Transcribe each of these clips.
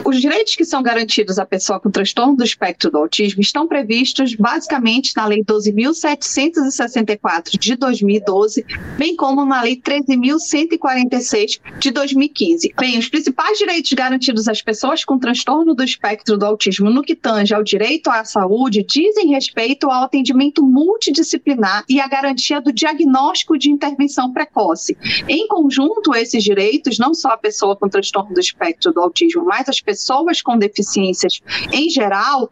Os direitos que são garantidos à pessoa com transtorno do espectro do autismo estão previstos basicamente na Lei 12.764 de 2012, bem como na Lei 13.146 de 2015. Bem, os principais direitos garantidos às pessoas com transtorno do espectro do autismo no que tange ao direito à saúde dizem respeito ao atendimento multidisciplinar e à garantia do diagnóstico de intervenção precoce. Em conjunto, esses direitos, não só a pessoa com transtorno do espectro do autismo, mas as pessoas com deficiências em geral,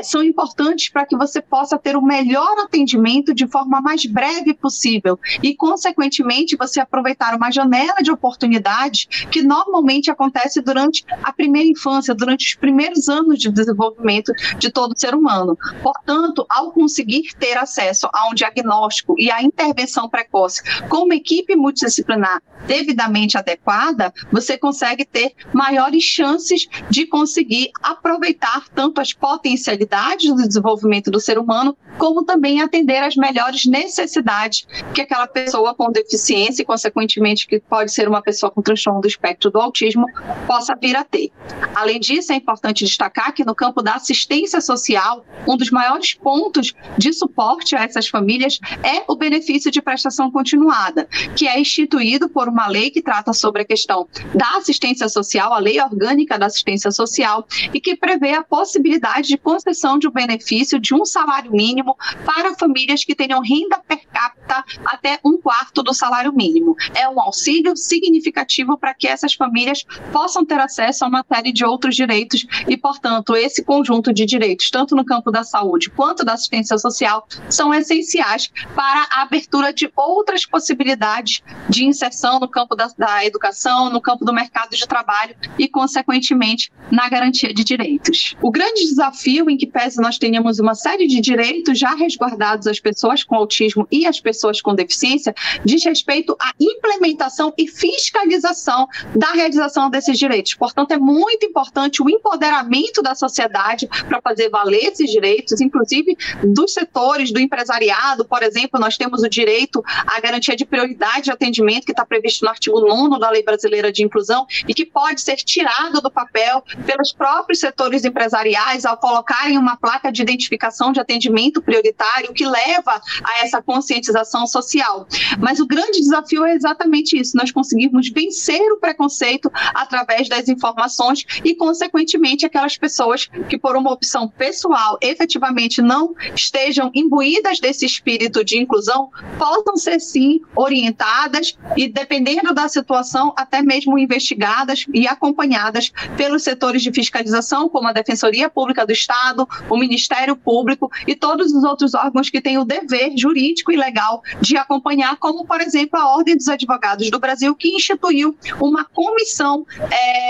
são importantes para que você possa ter o melhor atendimento de forma mais breve possível e, consequentemente, você aproveitar uma janela de oportunidades que normalmente acontece durante a primeira infância, durante os primeiros anos de desenvolvimento de todo ser humano. Portanto, ao conseguir ter acesso a um diagnóstico e à intervenção precoce com uma equipe multidisciplinar devidamente adequada, você consegue ter maiores chances de conseguir aproveitar tanto as potencialidades do desenvolvimento do ser humano, como também atender às melhores necessidades que aquela pessoa com deficiência e, consequentemente, que pode ser uma pessoa com transtorno do espectro do autismo, possa vir a ter. Além disso, é importante destacar que no campo da assistência social, um dos maiores pontos de suporte a essas famílias é o benefício de prestação continuada, que é instituído por uma lei que trata sobre a questão da assistência social, a Lei Orgânica da Assistência Social, e que prevê a possibilidade de concessão de um benefício de um salário mínimo para famílias que tenham renda per capita até 1/4 do salário mínimo. É um auxílio significativo para que essas famílias possam ter acesso a uma série de outros direitos e, portanto, esse conjunto de direitos, tanto no campo da saúde quanto da assistência social, são essenciais para a abertura de outras possibilidades de inserção no campo da educação, no campo do mercado de trabalho e, consequentemente, na garantia de direitos. O grande desafio, em que pese nós tenhamos uma série de direitos já resguardados às pessoas com autismo e às pessoas com deficiência, diz respeito à implementação e fiscalização da realização desses direitos. Portanto, é muito importante o empoderamento da sociedade para fazer valer esses direitos, inclusive dos setores, do empresariado. Por exemplo, nós temos o direito à garantia de prioridade de atendimento, que está previsto no artigo 9º da Lei Brasileira de Inclusão e que pode ser tirado do papel pelos próprios setores empresariais ao colocarem uma placa de identificação de atendimento prioritário que leva a essa conscientização social. Mas o grande desafio é exatamente isso, nós conseguirmos vencer o preconceito através das informações e, consequentemente, aquelas pessoas que, por uma opção pessoal, efetivamente não estejam imbuídas desse espírito de inclusão, possam ser, sim, orientadas e, dependendo da situação, até mesmo investigadas e acompanhadas pelos setores de fiscalização, como a Defensoria Pública do Estado, o Ministério Público e todos os outros órgãos que têm o dever jurídico e legal de acompanhar, como, por exemplo, a Ordem dos Advogados do Brasil, que instituiu uma comissão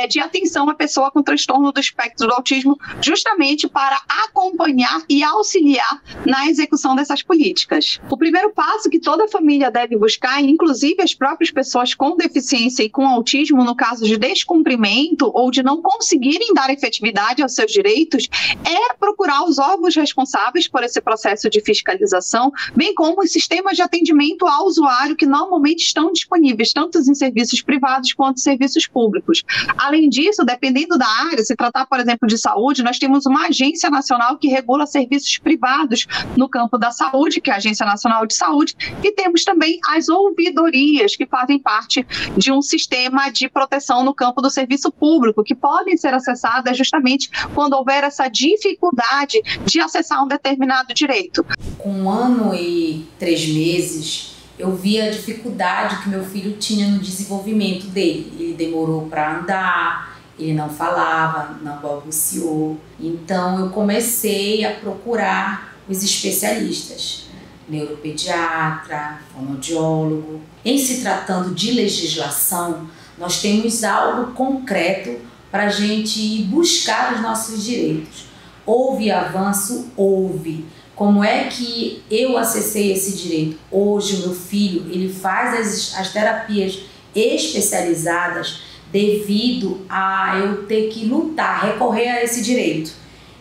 de atenção à pessoa com transtorno do espectro do autismo, justamente para acompanhar e auxiliar na execução dessas políticas. O primeiro passo que toda família deve buscar, inclusive as próprias pessoas com deficiência e com autismo, no caso de descumprimento ou de não conseguirem dar efetividade aos seus direitos, é procurar os órgãos responsáveis por esse processo de fiscalização, bem como os sistemas de atendimento ao usuário que normalmente estão disponíveis, tanto em serviços privados quanto em serviços públicos. Além disso, dependendo da área, se tratar, por exemplo, de saúde, nós temos uma agência nacional que regula serviços privados no campo da saúde, que é a Agência Nacional de Saúde, e temos também as ouvidorias, que fazem parte de um sistema de proteção no campo do serviço público, que podem ser acessadas justamente quando houver essa dificuldade de acessar um determinado direito. Com 1 ano e 3 meses, eu vi a dificuldade que meu filho tinha no desenvolvimento dele. Ele demorou para andar, ele não falava, não balbuciou. Então eu comecei a procurar os especialistas, neuropediatra, fonoaudiólogo. Em se tratando de legislação, nós temos algo concreto para a gente buscar os nossos direitos. Houve avanço? Houve. Como é que eu acessei esse direito? Hoje o meu filho ele faz as terapias especializadas devido a eu ter que lutar, recorrer a esse direito.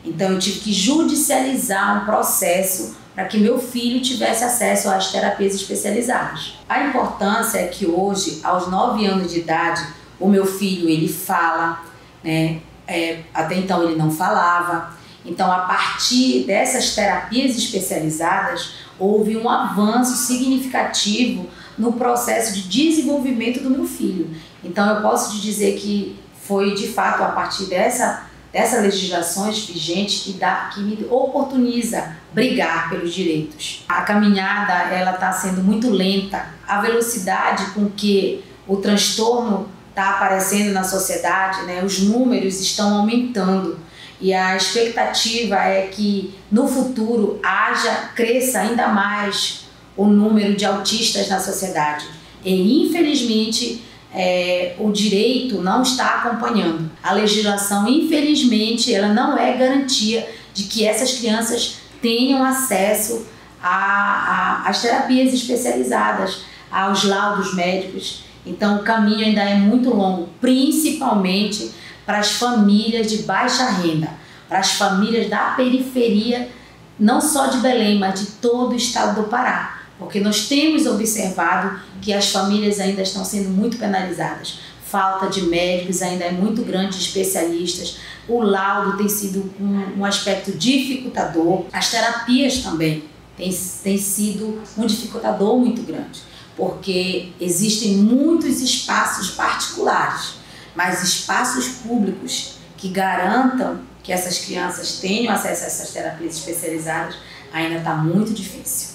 Então eu tive que judicializar um processo para que meu filho tivesse acesso às terapias especializadas. A importância é que hoje, aos 9 anos de idade, o meu filho ele fala, né? até então ele não falava. Então, a partir dessas terapias especializadas, houve um avanço significativo no processo de desenvolvimento do meu filho. Então, eu posso te dizer que foi, de fato, a partir dessas legislações vigentes que me oportuniza brigar pelos direitos. A caminhada, ela está sendo muito lenta. A velocidade com que o transtorno está aparecendo na sociedade, né, os números estão aumentando. E a expectativa é que no futuro cresça ainda mais o número de autistas na sociedade. E infelizmente o direito não está acompanhando. A legislação, infelizmente, ela não é garantia de que essas crianças tenham acesso às terapias especializadas, aos laudos médicos. Então o caminho ainda é muito longo, principalmente para as famílias de baixa renda, para as famílias da periferia, não só de Belém, mas de todo o estado do Pará, porque nós temos observado que as famílias ainda estão sendo muito penalizadas. Falta de médicos ainda é muito grande, de especialistas, o laudo tem sido um aspecto dificultador, as terapias também têm sido um dificultador muito grande, porque existem muitos espaços particulares, mas espaços públicos que garantam que essas crianças tenham acesso a essas terapias especializadas ainda está muito difícil.